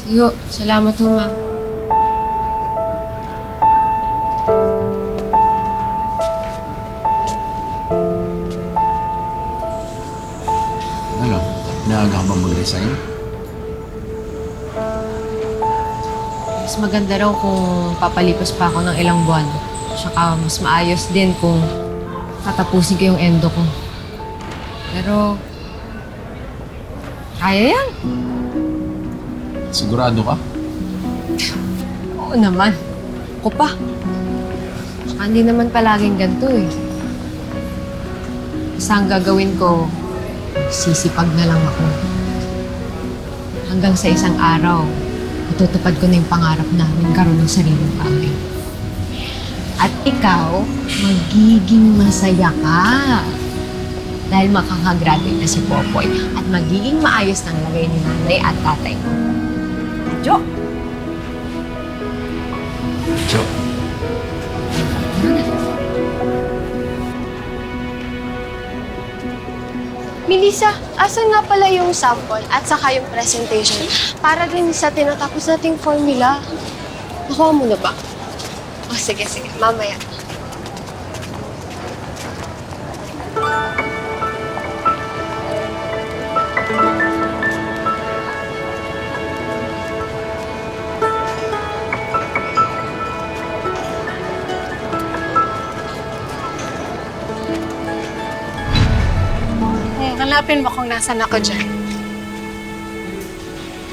Sige, salamat ho, ma. Ano? Naaga ka bang mag-resign? Mas maganda raw kung papalipas pa ako ng ilang buwan. Tsaka mas maayos din kung tatapusin ko yung endo ko. Pero, kaya yan. Sigurado ka? Oo naman. Ako pa. Tsaka hindi naman palaging ganito eh. Basta ang gagawin ko, sisipag na lang ako. Hanggang sa isang araw, matutupad ko na yung pangarap namin karoon ng sariling bahay. At ikaw, magiging masaya ka. Dahil makakagraduate na si Popoy at magiging maayos ng lagay ni nanay at tatay mo. Jo! Jo. Melissa, asan nga pala yung sample at saka yung presentation para din sa tinatapos nating formula? Nakuha mo na ba? O sige, mamaya. Hanapin mo kung nasan ako dyan.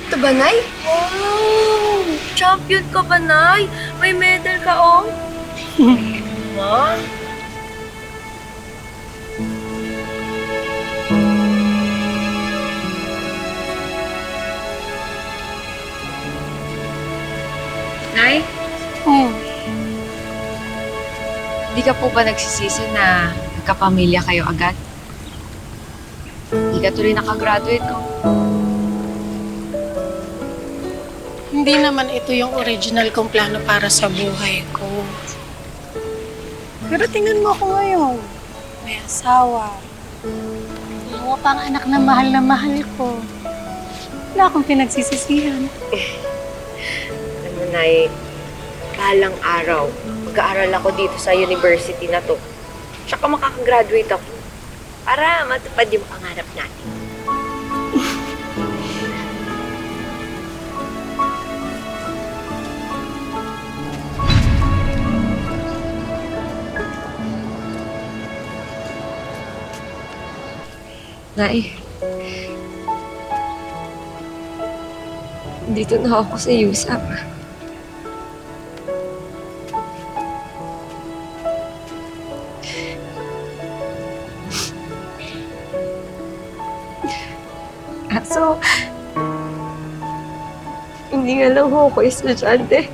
Ito ba, Nay? Wow! Champion ka ba, Nay? May medal ka, oh? Ma? Nay, Hmm. di ka po ba nagsisisi na nagkapamilya kayo agad? Di ka tuloy nakagraduate ko. Hindi naman ito yung original kong plano para sa buhay ko. Pero tingnan mo ako ngayon. May asawa. Dalawa pang anak na mahal ko. Wala akong pinagsisisihan. Alam mo, Nay, balang araw, mag-aaral ako dito sa university na to. Tsaka makakagraduate ako para matupad yung pangarap natin. Nay, dito na ako sa USAP. Kaso, hindi nga lang ako estudyante.